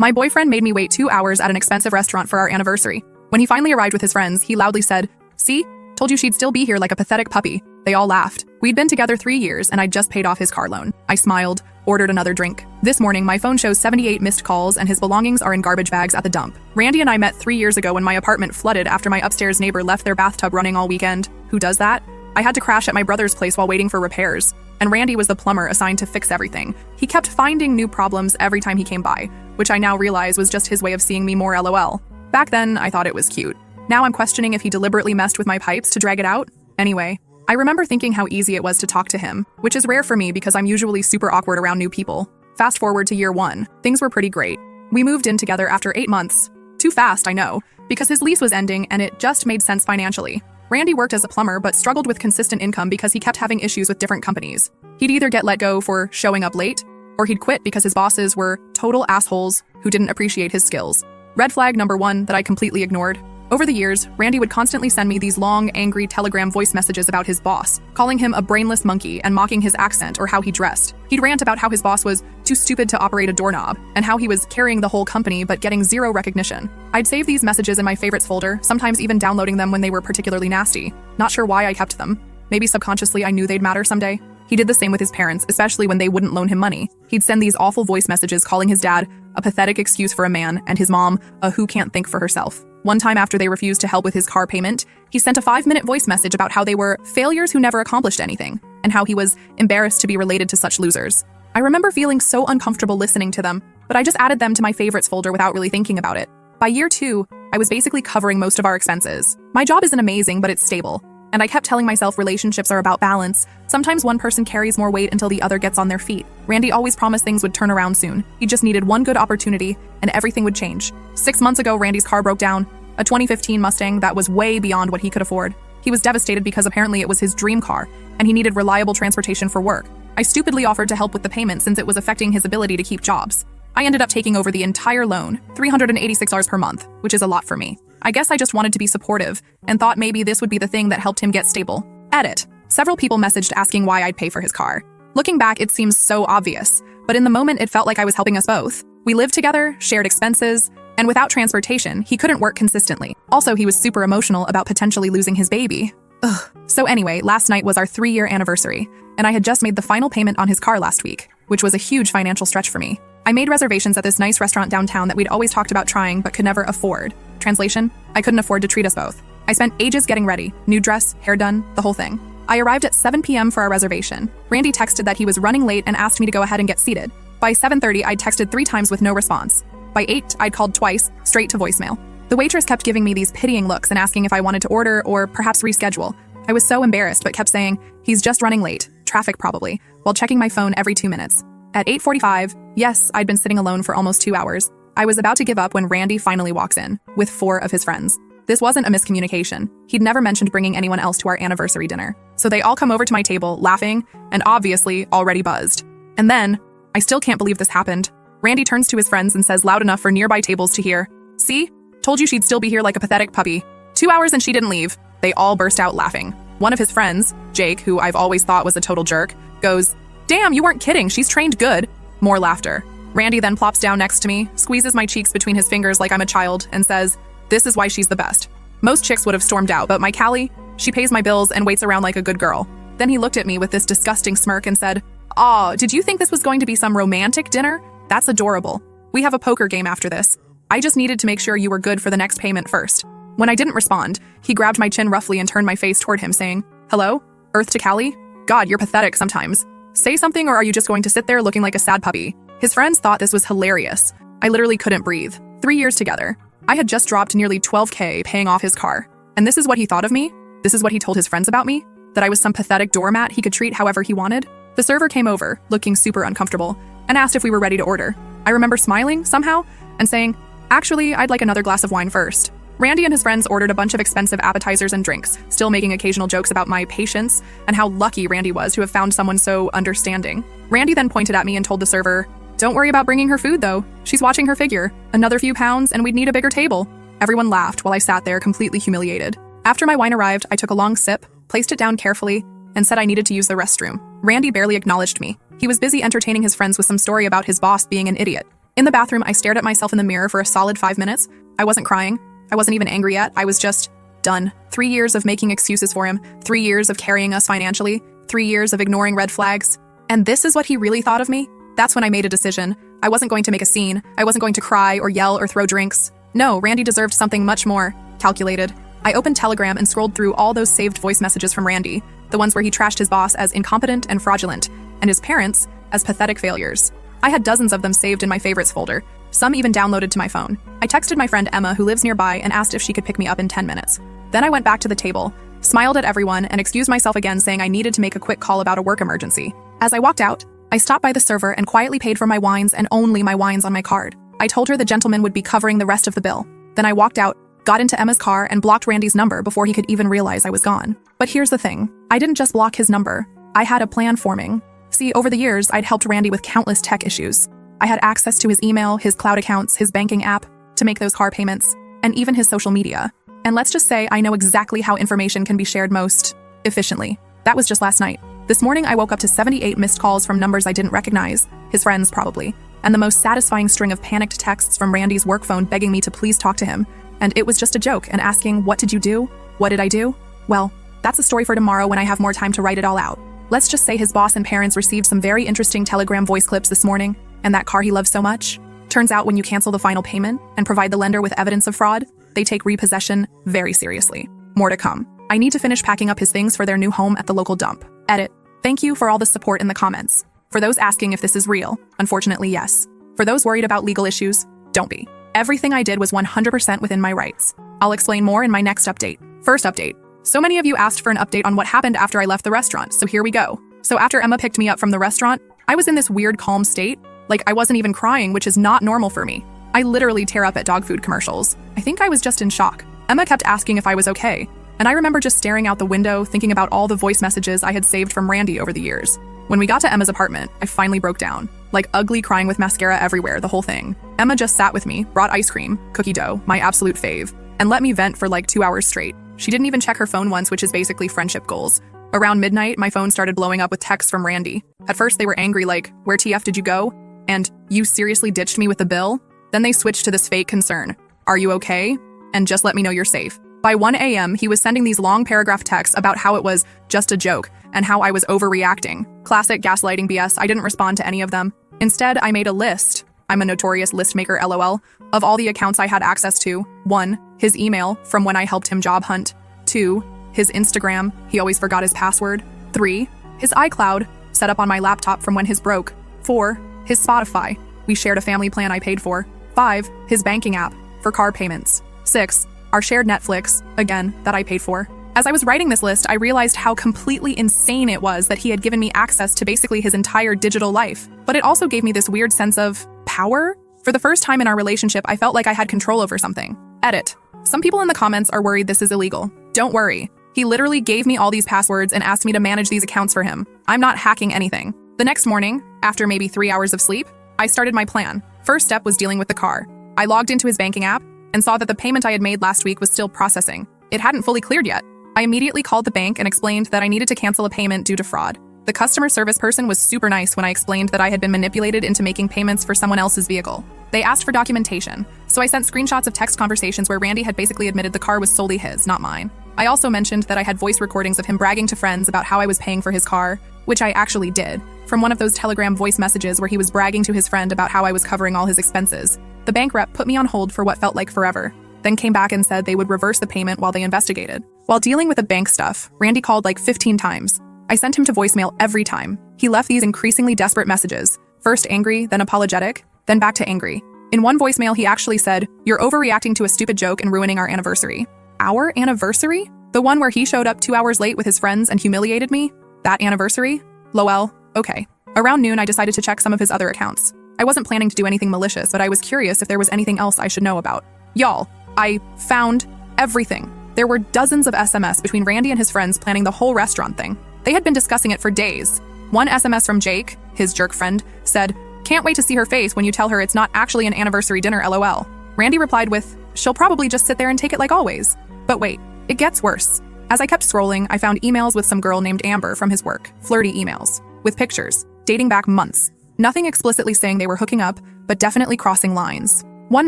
My boyfriend made me wait 2 hours at an expensive restaurant for our anniversary. When he finally arrived with his friends, he loudly said, "See? Told you she'd still be here like a pathetic puppy." They all laughed. We'd been together 3 years and I'd just paid off his car loan. I smiled, ordered another drink. This morning, my phone shows 78 missed calls and his belongings are in garbage bags at the dump. Randy and I met 3 years ago when my apartment flooded after my upstairs neighbor left their bathtub running all weekend. Who does that? I had to crash at my brother's place while waiting for repairs, and Randy was the plumber assigned to fix everything. He kept finding new problems every time he came by, which I now realize was just his way of seeing me more LOL. Back then, I thought it was cute. Now I'm questioning if he deliberately messed with my pipes to drag it out. Anyway, I remember thinking how easy it was to talk to him, which is rare for me because I'm usually super awkward around new people. Fast forward to year 1, things were pretty great. We moved in together after 8 months. Too fast, I know, because his lease was ending and it just made sense financially. Randy worked as a plumber but struggled with consistent income because he kept having issues with different companies. He'd either get let go for showing up late, or he'd quit because his bosses were total assholes who didn't appreciate his skills. Red flag number 1 that I completely ignored. Over the years, Randy would constantly send me these long, angry Telegram voice messages about his boss, calling him a brainless monkey and mocking his accent or how he dressed. He'd rant about how his boss was too stupid to operate a doorknob, and how he was carrying the whole company but getting zero recognition. I'd save these messages in my favorites folder, sometimes even downloading them when they were particularly nasty. Not sure why I kept them. Maybe subconsciously I knew they'd matter someday. He did the same with his parents, especially when they wouldn't loan him money. He'd send these awful voice messages calling his dad a pathetic excuse for a man and his mom a who can't think for herself. One time after they refused to help with his car payment, he sent a 5-minute voice message about how they were failures who never accomplished anything, and how he was embarrassed to be related to such losers. I remember feeling so uncomfortable listening to them, but I just added them to my favorites folder without really thinking about it. By year 2, I was basically covering most of our expenses. My job isn't amazing, but it's stable. And I kept telling myself relationships are about balance. Sometimes one person carries more weight until the other gets on their feet. Randy always promised things would turn around soon. He just needed one good opportunity, and everything would change. 6 months ago, Randy's car broke down, a 2015 Mustang that was way beyond what he could afford. He was devastated because apparently it was his dream car, and he needed reliable transportation for work. I stupidly offered to help with the payment since it was affecting his ability to keep jobs. I ended up taking over the entire loan, $386 per month, which is a lot for me. I guess I just wanted to be supportive and thought maybe this would be the thing that helped him get stable. Edit. Several people messaged asking why I'd pay for his car. Looking back, it seems so obvious, but in the moment it felt like I was helping us both. We lived together, shared expenses, and without transportation, he couldn't work consistently. Also, he was super emotional about potentially losing his baby. Ugh. So anyway, last night was our 3-year anniversary, and I had just made the final payment on his car last week, which was a huge financial stretch for me. I made reservations at this nice restaurant downtown that we'd always talked about trying but could never afford. Translation, I couldn't afford to treat us both. I spent ages getting ready, new dress, hair done, the whole thing. I arrived at 7 p.m. for our reservation. Randy texted that he was running late and asked me to go ahead and get seated. By 7:30, I'd texted 3 times with no response. By 8, I'd called twice, straight to voicemail. The waitress kept giving me these pitying looks and asking if I wanted to order or perhaps reschedule. I was so embarrassed but kept saying, "He's just running late, traffic probably," while checking my phone every 2 minutes. At 8:45, yes, I'd been sitting alone for almost 2 hours. I was about to give up when Randy finally walks in, with 4 of his friends. This wasn't a miscommunication. He'd never mentioned bringing anyone else to our anniversary dinner. So they all come over to my table, laughing, and obviously already buzzed. And then, I still can't believe this happened. Randy turns to his friends and says loud enough for nearby tables to hear, "See? Told you she'd still be here like a pathetic puppy. 2 hours and she didn't leave." They all burst out laughing. One of his friends, Jake, who I've always thought was a total jerk, goes, "Damn, you weren't kidding, she's trained good." More laughter. Randy then plops down next to me, squeezes my cheeks between his fingers like I'm a child, and says, "This is why she's the best." Most chicks would have stormed out, but my Callie, she pays my bills and waits around like a good girl. Then he looked at me with this disgusting smirk and said, "Aw, did you think this was going to be some romantic dinner? That's adorable. We have a poker game after this. I just needed to make sure you were good for the next payment first." When I didn't respond, he grabbed my chin roughly and turned my face toward him, saying, "Hello? Earth to Callie? God, you're pathetic sometimes. Say something, or are you just going to sit there looking like a sad puppy?" His friends thought this was hilarious. I literally couldn't breathe. 3 years together. I had just dropped nearly $12K paying off his car. And this is what he thought of me? This is what he told his friends about me? That I was some pathetic doormat he could treat however he wanted? The server came over, looking super uncomfortable, and asked if we were ready to order. I remember smiling, somehow, and saying, "Actually, I'd like another glass of wine first." Randy and his friends ordered a bunch of expensive appetizers and drinks, still making occasional jokes about my patience and how lucky Randy was to have found someone so understanding. Randy then pointed at me and told the server, "Don't worry about bringing her food, though. She's watching her figure. Another few pounds, and we'd need a bigger table." Everyone laughed while I sat there completely humiliated. After my wine arrived, I took a long sip, placed it down carefully, and said I needed to use the restroom. Randy barely acknowledged me. He was busy entertaining his friends with some story about his boss being an idiot. In the bathroom, I stared at myself in the mirror for a solid 5 minutes. I wasn't crying. I wasn't even angry yet. I was just done. 3 years of making excuses for him, 3 years of carrying us financially, 3 years of ignoring red flags. And this is what he really thought of me? That's when I made a decision. I wasn't going to make a scene. I wasn't going to cry or yell or throw drinks. No, Randy deserved something much more calculated. I opened Telegram and scrolled through all those saved voice messages from Randy, the ones where he trashed his boss as incompetent and fraudulent, and his parents as pathetic failures. I had dozens of them saved in my favorites folder, some even downloaded to my phone. I texted my friend Emma, who lives nearby, and asked if she could pick me up in 10 minutes. Then I went back to the table, smiled at everyone, and excused myself again, saying I needed to make a quick call about a work emergency. As I walked out, I stopped by the server and quietly paid for my wines and only my wines on my card. I told her the gentleman would be covering the rest of the bill. Then I walked out, got into Emma's car, and blocked Randy's number before he could even realize I was gone. But here's the thing. I didn't just block his number. I had a plan forming. See, over the years, I'd helped Randy with countless tech issues. I had access to his email, his cloud accounts, his banking app, to make those car payments, and even his social media. And let's just say I know exactly how information can be shared most efficiently. That was just last night. This morning, I woke up to 78 missed calls from numbers I didn't recognize, his friends probably, and the most satisfying string of panicked texts from Randy's work phone begging me to please talk to him. And it was just a joke and asking, what did you do? What did I do? Well, that's a story for tomorrow when I have more time to write it all out. Let's just say his boss and parents received some very interesting Telegram voice clips this morning, and that car he loves so much. Turns out when you cancel the final payment and provide the lender with evidence of fraud, they take repossession very seriously. More to come. I need to finish packing up his things for their new home at the local dump. Edit. Thank you for all the support in the comments. For those asking if this is real, unfortunately, yes. For those worried about legal issues, don't be. Everything I did was 100% within my rights. I'll explain more in my next update. First update. So many of you asked for an update on what happened after I left the restaurant, so here we go. So after Emma picked me up from the restaurant, I was in this weird calm state. Like I wasn't even crying, which is not normal for me. I literally tear up at dog food commercials. I think I was just in shock. Emma kept asking if I was okay, and I remember just staring out the window, thinking about all the voice messages I had saved from Randy over the years. When we got to Emma's apartment, I finally broke down. Like ugly crying with mascara everywhere, the whole thing. Emma just sat with me, brought ice cream, cookie dough, my absolute fave, and let me vent for like 2 hours straight. She didn't even check her phone once, which is basically friendship goals. Around midnight, my phone started blowing up with texts from Randy. At first, they were angry like, where TF did you go? And you seriously ditched me with the bill? Then they switched to this fake concern. Are you okay? And just let me know you're safe. By 1 a.m., he was sending these long paragraph texts about how it was just a joke and how I was overreacting. Classic gaslighting BS. I didn't respond to any of them. Instead, I made a list. I'm a notorious list maker, LOL, of all the accounts I had access to. 1. His email, from when I helped him job hunt. 2. His Instagram, he always forgot his password. 3. His iCloud, set up on my laptop from when his broke. 4. His Spotify, we shared a family plan I paid for. 5. His banking app, for car payments. 6. Our shared Netflix, again, that I paid for. As I was writing this list, I realized how completely insane it was that he had given me access to basically his entire digital life. But it also gave me this weird sense of power. For the first time in our relationship, I felt like I had control over something. Edit. Some people in the comments are worried this is illegal. Don't worry. He literally gave me all these passwords and asked me to manage these accounts for him. I'm not hacking anything. The next morning, after maybe 3 hours of sleep, I started my plan. First step was dealing with the car. I logged into his banking app and saw that the payment I had made last week was still processing. It hadn't fully cleared yet. I immediately called the bank and explained that I needed to cancel a payment due to fraud. The customer service person was super nice when I explained that I had been manipulated into making payments for someone else's vehicle. They asked for documentation, so I sent screenshots of text conversations where Randy had basically admitted the car was solely his, not mine. I also mentioned that I had voice recordings of him bragging to friends about how I was paying for his car, which I actually did, from one of those Telegram voice messages where he was bragging to his friend about how I was covering all his expenses. The bank rep put me on hold for what felt like forever, then came back and said they would reverse the payment while they investigated. While dealing with the bank stuff, Randy called like 15 times. I sent him to voicemail every time. He left these increasingly desperate messages, first angry, then apologetic, then back to angry. In one voicemail, he actually said, "You're overreacting to a stupid joke and ruining our anniversary." Our anniversary? The one where he showed up 2 hours late with his friends and humiliated me? That anniversary? Lol, okay. Around noon, I decided to check some of his other accounts. I wasn't planning to do anything malicious, but I was curious if there was anything else I should know about. Y'all, I found everything. There were dozens of SMS between Randy and his friends planning the whole restaurant thing. They had been discussing it for days. One SMS from Jake, his jerk friend, said, "Can't wait to see her face when you tell her it's not actually an anniversary dinner, LOL." Randy replied with, "She'll probably just sit there and take it like always." But wait, it gets worse. As I kept scrolling, I found emails with some girl named Amber from his work, flirty emails, with pictures, dating back months. Nothing explicitly saying they were hooking up, but definitely crossing lines. One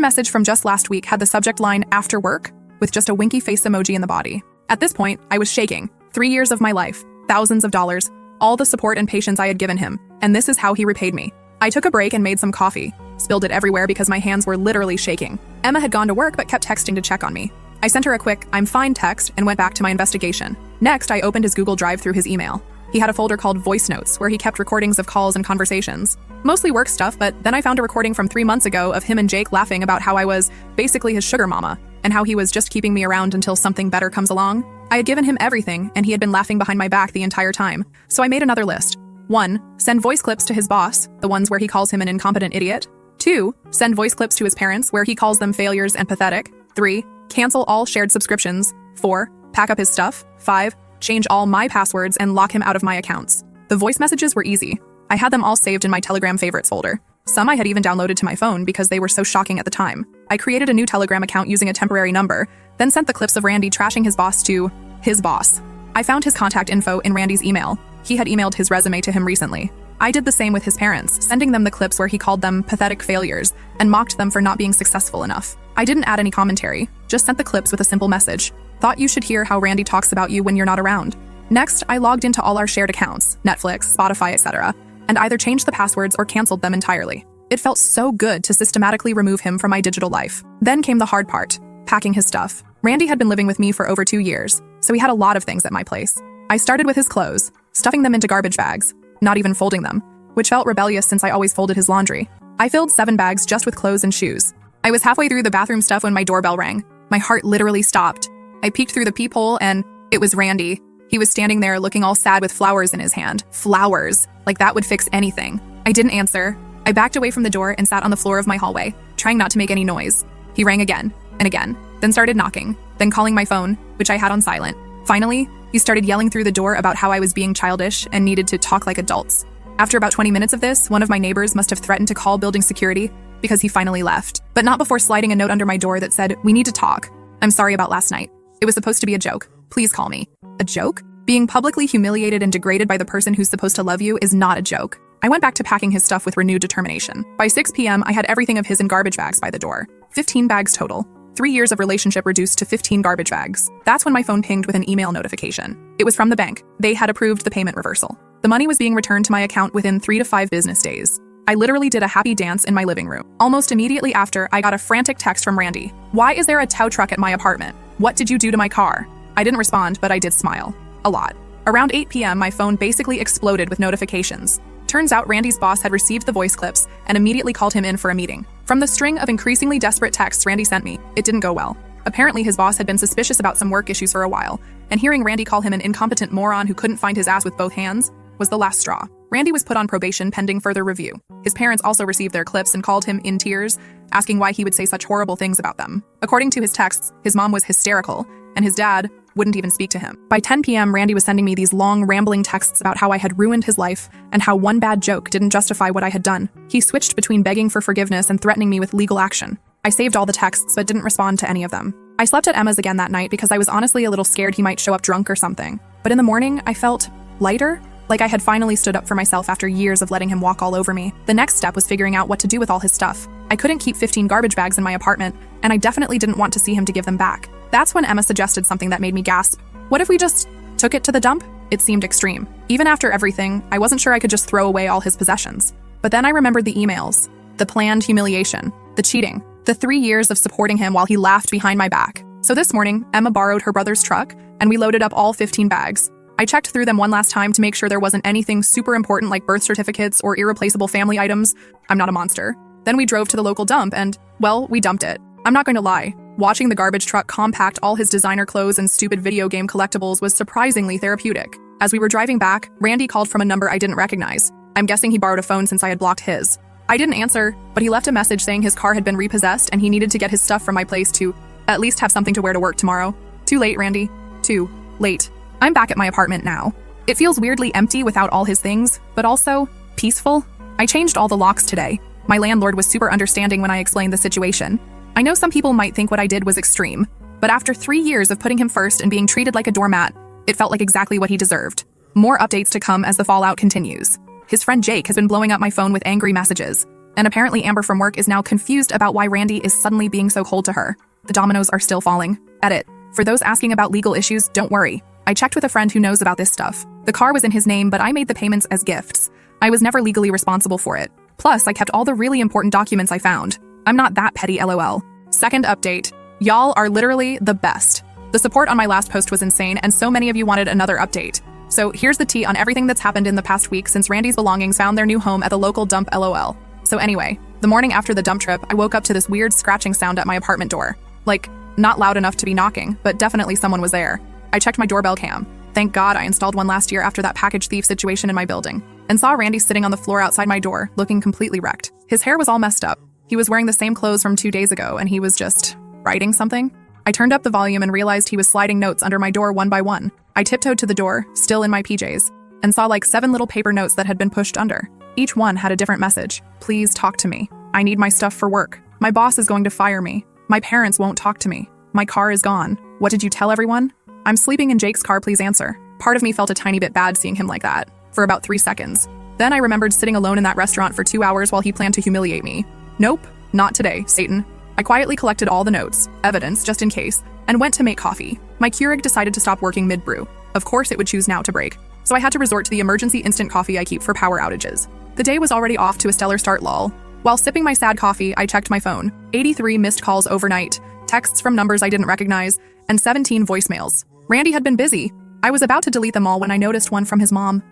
message from just last week had the subject line "after work" with just a winky face emoji in the body. At this point, I was shaking. 3 years of my life, thousands of dollars, all the support and patience I had given him, and this is how he repaid me. I took a break and made some coffee. Spilled it everywhere because my hands were literally shaking. Emma had gone to work but kept texting to check on me. I sent her a quick "I'm fine" text and went back to my investigation. Next, I opened his Google Drive through his email. He had a folder called Voice Notes where he kept recordings of calls and conversations. Mostly work stuff, but then I found a recording from 3 months ago of him and Jake laughing about how I was basically his sugar mama and how he was just keeping me around until something better comes along. I had given him everything and he had been laughing behind my back the entire time. So I made another list. 1. Send voice clips to his boss, the ones where he calls him an incompetent idiot. 2. Send voice clips to his parents where he calls them failures and pathetic. 3. Cancel all shared subscriptions. 4. Pack up his stuff. 5. Change all my passwords and lock him out of my accounts. The voice messages were easy. I had them all saved in my Telegram favorites folder. Some I had even downloaded to my phone because they were so shocking at the time. I created a new Telegram account using a temporary number, then sent the clips of Randy trashing his boss to his boss. I found his contact info in Randy's email. He had emailed his resume to him recently. I did the same with his parents, sending them the clips where he called them pathetic failures and mocked them for not being successful enough. I didn't add any commentary, just sent the clips with a simple message. Thought you should hear how Randy talks about you when you're not around. Next, I logged into all our shared accounts, Netflix, Spotify, etc., and either changed the passwords or canceled them entirely. It felt so good to systematically remove him from my digital life. Then came the hard part, packing his stuff. Randy had been living with me for over 2 years, so he had a lot of things at my place. I started with his clothes, stuffing them into garbage bags, not even folding them, which felt rebellious since I always folded his laundry. I filled 7 bags just with clothes and shoes. I was halfway through the bathroom stuff when my doorbell rang. My heart literally stopped. I peeked through the peephole and it was Randy. He was standing there looking all sad with flowers in his hand. Flowers. Like that would fix anything. I didn't answer. I backed away from the door and sat on the floor of my hallway, trying not to make any noise. He rang again and again, then started knocking, then calling my phone, which I had on silent. Finally, he started yelling through the door about how I was being childish and needed to talk like adults. After about 20 minutes of this, one of my neighbors must have threatened to call building security because he finally left, but not before sliding a note under my door that said, "We need to talk. I'm sorry about last night. It was supposed to be a joke. Please call me." A joke? Being publicly humiliated and degraded by the person who's supposed to love you is not a joke. I went back to packing his stuff with renewed determination. By 6 p.m., I had everything of his in garbage bags by the door. 15 bags total. 3 years of relationship reduced to 15 garbage bags. That's when my phone pinged with an email notification. It was from the bank. They had approved the payment reversal. The money was being returned to my account within 3 to 5 business days. I literally did a happy dance in my living room. Almost immediately after, I got a frantic text from Randy. "Why is there a tow truck at my apartment? What did you do to my car?" I didn't respond, but I did smile. A lot. Around 8 p.m., my phone basically exploded with notifications. Turns out Randy's boss had received the voice clips and immediately called him in for a meeting. From the string of increasingly desperate texts Randy sent me, it didn't go well. Apparently, his boss had been suspicious about some work issues for a while, and hearing Randy call him an incompetent moron who couldn't find his ass with both hands was the last straw. Randy was put on probation pending further review. His parents also received their clips and called him in tears, asking why he would say such horrible things about them. According to his texts, his mom was hysterical, and his dad wouldn't even speak to him. By 10 p.m., Randy was sending me these long, rambling texts about how I had ruined his life and how one bad joke didn't justify what I had done. He switched between begging for forgiveness and threatening me with legal action. I saved all the texts but didn't respond to any of them. I slept at Emma's again that night because I was honestly a little scared he might show up drunk or something. But in the morning, I felt lighter, like I had finally stood up for myself after years of letting him walk all over me. The next step was figuring out what to do with all his stuff. I couldn't keep 15 garbage bags in my apartment, and I definitely didn't want to see him to give them back. That's when Emma suggested something that made me gasp. What if we just took it to the dump? It seemed extreme. Even after everything, I wasn't sure I could just throw away all his possessions. But then I remembered the emails, the planned humiliation, the cheating, the 3 years of supporting him while he laughed behind my back. So this morning, Emma borrowed her brother's truck, and we loaded up all 15 bags. I checked through them one last time to make sure there wasn't anything super important like birth certificates or irreplaceable family items. I'm not a monster. Then we drove to the local dump and, well, we dumped it. I'm not going to lie. Watching the garbage truck compact all his designer clothes and stupid video game collectibles was surprisingly therapeutic. As we were driving back, Randy called from a number I didn't recognize. I'm guessing he borrowed a phone since I had blocked his. I didn't answer, but he left a message saying his car had been repossessed and he needed to get his stuff from my place to at least have something to wear to work tomorrow. Too late, Randy. Too late. I'm back at my apartment now. It feels weirdly empty without all his things, but also peaceful. I changed all the locks today. My landlord was super understanding when I explained the situation. I know some people might think what I did was extreme, but after 3 years of putting him first and being treated like a doormat, it felt like exactly what he deserved. More updates to come as the fallout continues. His friend Jake has been blowing up my phone with angry messages. And apparently Amber from work is now confused about why Randy is suddenly being so cold to her. The dominoes are still falling. Edit. For those asking about legal issues, don't worry. I checked with a friend who knows about this stuff. The car was in his name, but I made the payments as gifts. I was never legally responsible for it. Plus, I kept all the really important documents I found. I'm not that petty, lol. Second update. Y'all are literally the best. The support on my last post was insane, and so many of you wanted another update. So here's the tea on everything that's happened in the past week since Randy's belongings found their new home at the local dump, lol. So anyway, the morning after the dump trip, I woke up to this weird scratching sound at my apartment door. Like, not loud enough to be knocking, but definitely someone was there. I checked my doorbell cam. Thank God I installed one last year after that package thief situation in my building. And saw Randy sitting on the floor outside my door, looking completely wrecked. His hair was all messed up. He was wearing the same clothes from 2 days ago, and he was just writing something. I turned up the volume and realized he was sliding notes under my door one by one. I tiptoed to the door, still in my PJs, and saw like 7 little paper notes that had been pushed under. Each one had a different message. Please talk to me. I need my stuff for work. My boss is going to fire me. My parents won't talk to me. My car is gone. What did you tell everyone? I'm sleeping in Jake's car, please answer. Part of me felt a tiny bit bad seeing him like that, for about 3 seconds. Then I remembered sitting alone in that restaurant for 2 hours while he planned to humiliate me. Nope, not today, Satan. I quietly collected all the notes, evidence just in case, and went to make coffee. My Keurig decided to stop working mid-brew. Of course it would choose now to break. So I had to resort to the emergency instant coffee I keep for power outages. The day was already off to a stellar start, lol. While sipping my sad coffee, I checked my phone. 83 missed calls overnight, texts from numbers I didn't recognize, and 17 voicemails. Randy had been busy. I was about to delete them all when I noticed one from his mom.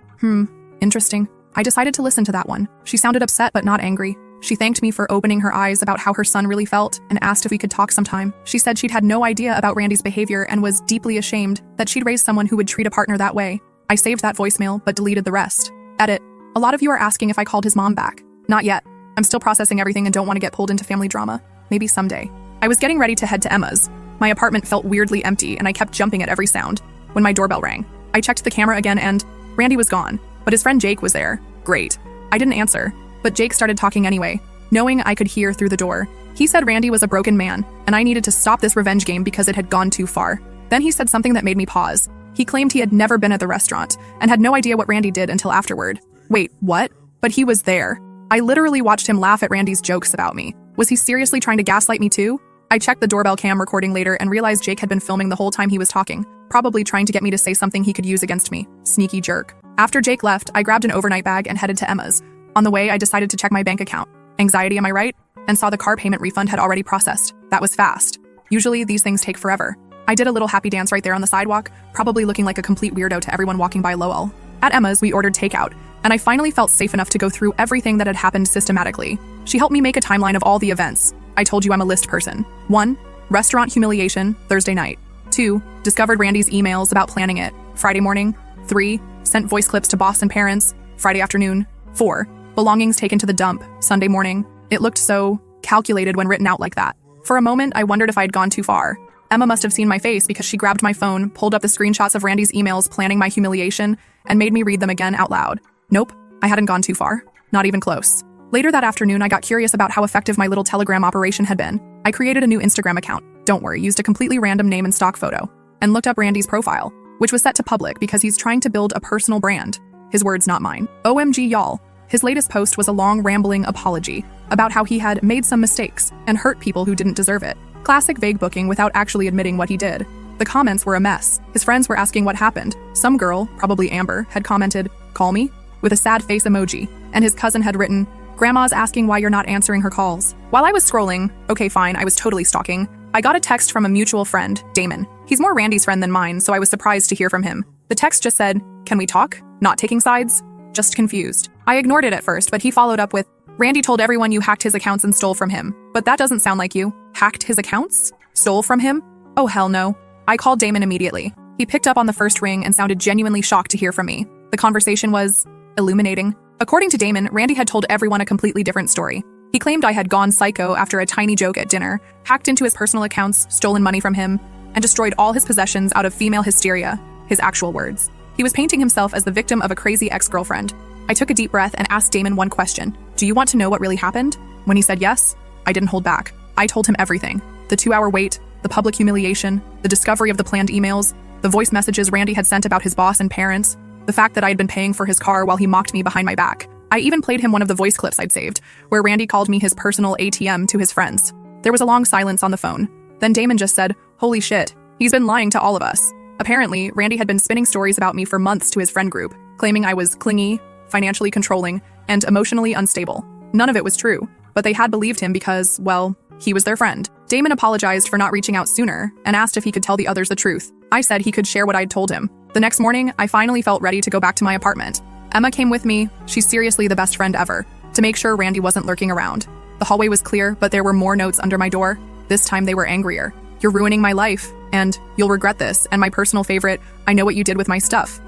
Interesting. I decided to listen to that one. She sounded upset but not angry. She thanked me for opening her eyes about how her son really felt and asked if we could talk sometime. She said she'd had no idea about Randy's behavior and was deeply ashamed that she'd raised someone who would treat a partner that way. I saved that voicemail but deleted the rest. Edit. A lot of you are asking if I called his mom back. Not yet. I'm still processing everything and don't want to get pulled into family drama. Maybe someday. I was getting ready to head to Emma's. My apartment felt weirdly empty and I kept jumping at every sound. When my doorbell rang, I checked the camera again and Randy was gone, but his friend Jake was there. Great. I didn't answer, but Jake started talking anyway, knowing I could hear through the door. He said Randy was a broken man and I needed to stop this revenge game because it had gone too far. Then he said something that made me pause. He claimed he had never been at the restaurant and had no idea what Randy did until afterward. Wait, what? But he was there. I literally watched him laugh at Randy's jokes about me. Was he seriously trying to gaslight me too? I checked the doorbell cam recording later and realized Jake had been filming the whole time he was talking, probably trying to get me to say something he could use against me. Sneaky jerk. After Jake left, I grabbed an overnight bag and headed to Emma's. On the way, I decided to check my bank account. Anxiety, am I right? And saw the car payment refund had already processed. That was fast. Usually, these things take forever. I did a little happy dance right there on the sidewalk, probably looking like a complete weirdo to everyone walking by lol. At Emma's, we ordered takeout, and I finally felt safe enough to go through everything that had happened systematically. She helped me make a timeline of all the events. I told you I'm a list person. 1. Restaurant humiliation, Thursday night. 2. Discovered Randy's emails about planning it, Friday morning. 3. Sent voice clips to boss and parents, Friday afternoon. 4. Belongings taken to the dump, Sunday morning. It looked so calculated when written out like that. For a moment, I wondered if I had gone too far. Emma must have seen my face because she grabbed my phone, pulled up the screenshots of Randy's emails planning my humiliation, and made me read them again out loud. Nope, I hadn't gone too far. Not even close. Later that afternoon, I got curious about how effective my little Telegram operation had been. I created a new Instagram account. Don't worry, used a completely random name and stock photo, and looked up Randy's profile, which was set to public because he's trying to build a personal brand. His words, not mine. OMG, y'all. His latest post was a long, rambling apology about how he had made some mistakes and hurt people who didn't deserve it. Classic vague booking without actually admitting what he did. The comments were a mess. His friends were asking what happened. Some girl, probably Amber, had commented, "Call me?" with a sad face emoji, and his cousin had written, "Grandma's asking why you're not answering her calls." While I was scrolling, okay fine, I was totally stalking, I got a text from a mutual friend, Damon. He's more Randy's friend than mine, so I was surprised to hear from him. The text just said, "Can we talk? Not taking sides?" Just confused. I ignored it at first, but he followed up with, "Randy told everyone you hacked his accounts and stole from him. But that doesn't sound like you. Hacked his accounts? Stole from him? Oh hell no." I called Damon immediately. He picked up on the first ring and sounded genuinely shocked to hear from me. The conversation was illuminating. According to Damon, Randy had told everyone a completely different story. He claimed I had gone psycho after a tiny joke at dinner, hacked into his personal accounts, stolen money from him, and destroyed all his possessions out of female hysteria, his actual words. He was painting himself as the victim of a crazy ex-girlfriend. I took a deep breath and asked Damon one question. "Do you want to know what really happened?" When he said yes, I didn't hold back. I told him everything. The 2-hour wait, the public humiliation, the discovery of the planned emails, the voice messages Randy had sent about his boss and parents, the fact that I had been paying for his car while he mocked me behind my back. I even played him one of the voice clips I'd saved, where Randy called me his personal ATM to his friends. There was a long silence on the phone. Then Damon just said, "Holy shit, he's been lying to all of us." Apparently, Randy had been spinning stories about me for months to his friend group, claiming I was clingy, financially controlling, and emotionally unstable. None of it was true, but they had believed him because, well, he was their friend. Damon apologized for not reaching out sooner and asked if he could tell the others the truth. I said he could share what I'd told him. The next morning, I finally felt ready to go back to my apartment. Emma came with me. She's seriously the best friend ever, to make sure Randy wasn't lurking around. The hallway was clear, but there were more notes under my door. This time they were angrier. "You're ruining my life, and you'll regret this," and my personal favorite, "I know what you did with my stuff."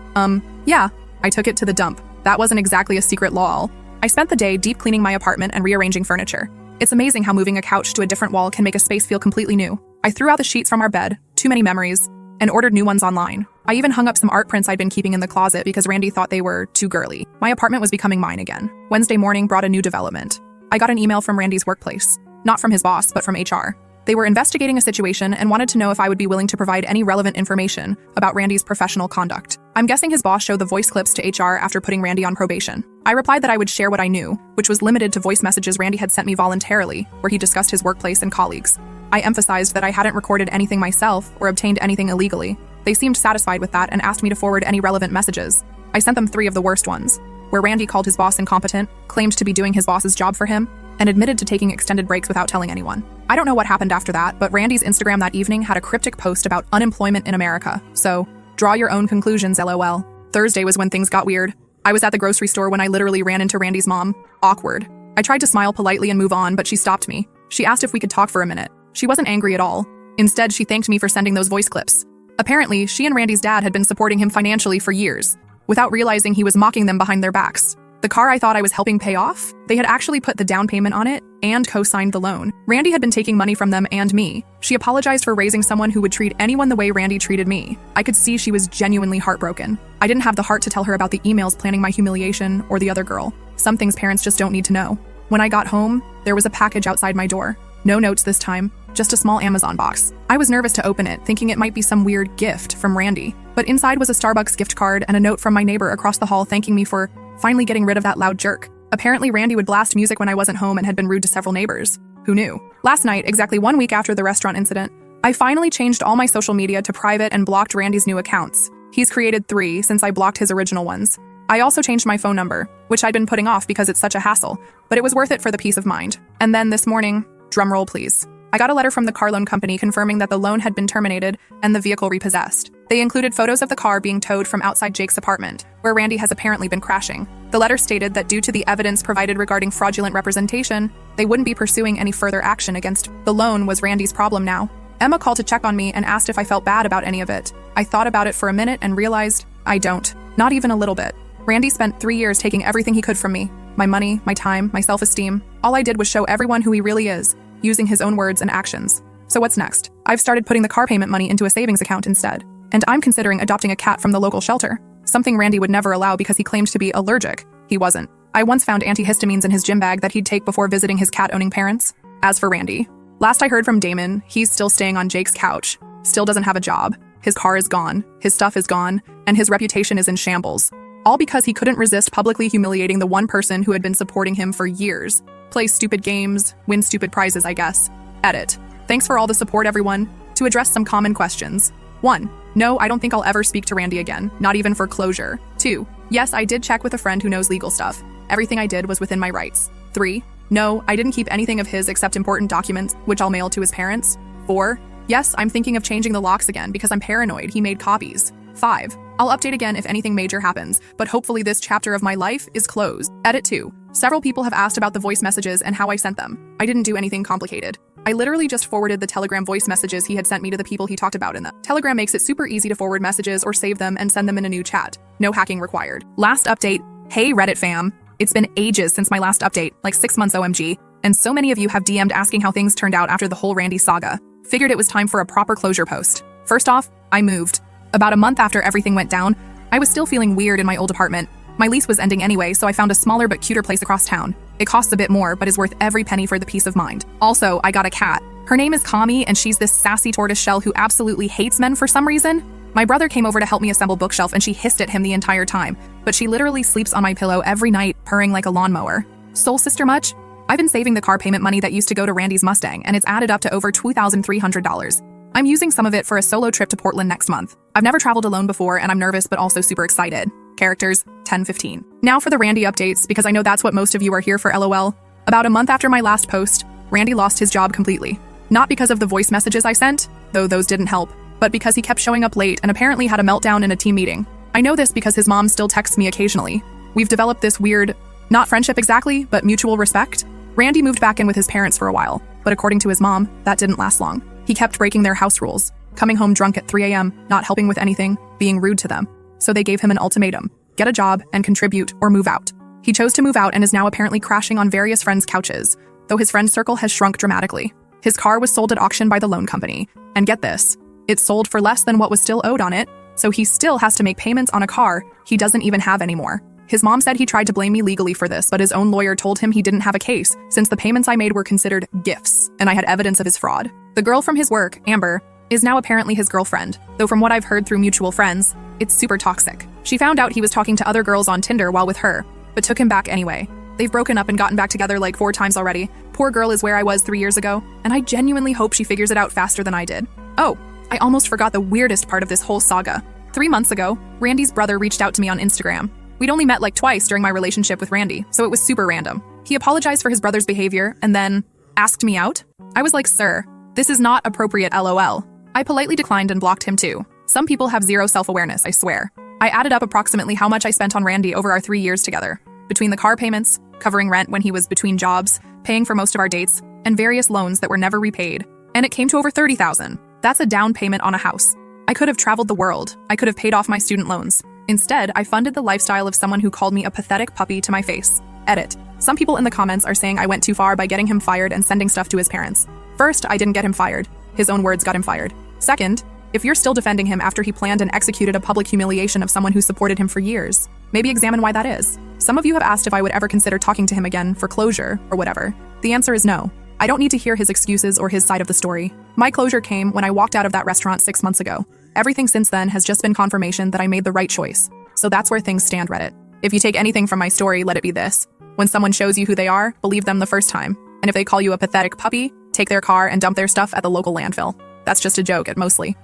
Yeah, I took it to the dump. That wasn't exactly a secret lol. I spent the day deep cleaning my apartment and rearranging furniture. It's amazing how moving a couch to a different wall can make a space feel completely new. I threw out the sheets from our bed, too many memories, and ordered new ones online. I even hung up some art prints I'd been keeping in the closet because Randy thought they were too girly. My apartment was becoming mine again. Wednesday morning brought a new development. I got an email from Randy's workplace. Not from his boss, but from HR. They were investigating a situation and wanted to know if I would be willing to provide any relevant information about Randy's professional conduct. I'm guessing his boss showed the voice clips to HR after putting Randy on probation. I replied that I would share what I knew, which was limited to voice messages Randy had sent me voluntarily, where he discussed his workplace and colleagues. I emphasized that I hadn't recorded anything myself or obtained anything illegally. They seemed satisfied with that and asked me to forward any relevant messages. I sent them 3 of the worst ones, where Randy called his boss incompetent, claimed to be doing his boss's job for him, and admitted to taking extended breaks without telling anyone. I don't know what happened after that, but Randy's Instagram that evening had a cryptic post about unemployment in America. So, draw your own conclusions, LOL. Thursday was when things got weird. I was at the grocery store when I literally ran into Randy's mom. Awkward. I tried to smile politely and move on, but she stopped me. She asked if we could talk for a minute. She wasn't angry at all. Instead, she thanked me for sending those voice clips. Apparently, she and Randy's dad had been supporting him financially for years, without realizing he was mocking them behind their backs. The car I thought I was helping pay off, they had actually put the down payment on it and co-signed the loan. Randy had been taking money from them and me. She apologized for raising someone who would treat anyone the way Randy treated me. I could see she was genuinely heartbroken. I didn't have the heart to tell her about the emails planning my humiliation or the other girl. Some things parents just don't need to know. When I got home, there was a package outside my door. No notes this time, just a small Amazon box. I was nervous to open it, thinking it might be some weird gift from Randy. But inside was a Starbucks gift card and a note from my neighbor across the hall thanking me for finally getting rid of that loud jerk. Apparently, Randy would blast music when I wasn't home and had been rude to several neighbors. Who knew? Last night, exactly 1 week after the restaurant incident, I finally changed all my social media to private and blocked Randy's new accounts. He's created 3 since I blocked his original ones. I also changed my phone number, which I'd been putting off because it's such a hassle, but it was worth it for the peace of mind. And then this morning, drumroll please, I got a letter from the car loan company confirming that the loan had been terminated and the vehicle repossessed. They included photos of the car being towed from outside Jake's apartment, where Randy has apparently been crashing. The letter stated that due to the evidence provided regarding fraudulent representation, they wouldn't be pursuing any further action against the loan was Randy's problem now. Emma called to check on me and asked if I felt bad about any of it. I thought about it for a minute and realized I don't. Not even a little bit. Randy spent 3 years taking everything he could from me. My money, my time, my self-esteem. All I did was show everyone who he really is, using his own words and actions. So what's next? I've started putting the car payment money into a savings account instead. And I'm considering adopting a cat from the local shelter. Something Randy would never allow because he claimed to be allergic. He wasn't. I once found antihistamines in his gym bag that he'd take before visiting his cat-owning parents. As for Randy, last I heard from Damon, he's still staying on Jake's couch, still doesn't have a job, his car is gone, his stuff is gone, and his reputation is in shambles. All because he couldn't resist publicly humiliating the one person who had been supporting him for years. Play stupid games, win stupid prizes, I guess. Edit. Thanks for all the support, everyone. To address some common questions. 1. No, I don't think I'll ever speak to Randy again, not even for closure. 2. Yes, I did check with a friend who knows legal stuff. Everything I did was within my rights. 3. No, I didn't keep anything of his except important documents, which I'll mail to his parents. 4. Yes, I'm thinking of changing the locks again because I'm paranoid he made copies. 5. I'll update again if anything major happens, but hopefully this chapter of my life is closed. Edit 2. Several people have asked about the voice messages and how I sent them. I didn't do anything complicated. I literally just forwarded the Telegram voice messages he had sent me to the people he talked about in them. Telegram makes it super easy to forward messages or save them and send them in a new chat. No hacking required. Last update. Hey Reddit fam. It's been ages since my last update, like 6 months OMG, and so many of you have DM'd asking how things turned out after the whole Randy saga. Figured it was time for a proper closure post. First off, I moved. About a month after everything went down, I was still feeling weird in my old apartment. My lease was ending anyway, so I found a smaller but cuter place across town. It costs a bit more, but is worth every penny for the peace of mind. Also, I got a cat. Her name is Kami, and she's this sassy tortoiseshell who absolutely hates men for some reason. My brother came over to help me assemble bookshelf and she hissed at him the entire time, but she literally sleeps on my pillow every night, purring like a lawnmower. Soul sister much? I've been saving the car payment money that used to go to Randy's Mustang, and it's added up to over $2,300. I'm using some of it for a solo trip to Portland next month. I've never traveled alone before, and I'm nervous but also super excited. Characters, 10-15. Now for the Randy updates, because I know that's what most of you are here for, LOL. About a month after my last post, Randy lost his job completely. Not because of the voice messages I sent, though those didn't help, but because he kept showing up late and apparently had a meltdown in a team meeting. I know this because his mom still texts me occasionally. We've developed this weird, not friendship exactly, but mutual respect. Randy moved back in with his parents for a while, but according to his mom, that didn't last long. He kept breaking their house rules, coming home drunk at 3 a.m., not helping with anything, being rude to them. So they gave him an ultimatum: get a job and contribute or move out. He chose to move out and is now apparently crashing on various friends' couches, though his friend circle has shrunk dramatically. His car was sold at auction by the loan company, and get this, it sold for less than what was still owed on it, so he still has to make payments on a car he doesn't even have anymore. His mom said he tried to blame me legally for this, but his own lawyer told him he didn't have a case, since the payments I made were considered gifts, and I had evidence of his fraud. The girl from his work, Amber, is now apparently his girlfriend, though from what I've heard through mutual friends, it's super toxic. She found out he was talking to other girls on Tinder while with her, but took him back anyway. They've broken up and gotten back together like 4 times already. Poor girl is where I was 3 years ago, and I genuinely hope she figures it out faster than I did. Oh, I almost forgot the weirdest part of this whole saga. 3 months ago, Randy's brother reached out to me on Instagram. We'd only met like twice during my relationship with Randy, so it was super random. He apologized for his brother's behavior and then asked me out. I was like, sir, this is not appropriate, LOL. I politely declined and blocked him too. Some people have zero self-awareness, I swear. I added up approximately how much I spent on Randy over our 3 years together. Between the car payments, covering rent when he was between jobs, paying for most of our dates, and various loans that were never repaid. And it came to over $30,000. That's a down payment on a house. I could have traveled the world. I could have paid off my student loans. Instead, I funded the lifestyle of someone who called me a pathetic puppy to my face. Edit. Some people in the comments are saying I went too far by getting him fired and sending stuff to his parents. First, I didn't get him fired. His own words got him fired. Second, if you're still defending him after he planned and executed a public humiliation of someone who supported him for years, maybe examine why that is. Some of you have asked if I would ever consider talking to him again for closure or whatever. The answer is no. I don't need to hear his excuses or his side of the story. My closure came when I walked out of that restaurant 6 months ago. Everything since then has just been confirmation that I made the right choice. So that's where things stand, Reddit. If you take anything from my story, let it be this. When someone shows you who they are, believe them the first time. And if they call you a pathetic puppy, take their car and dump their stuff at the local landfill. That's just a joke, mostly.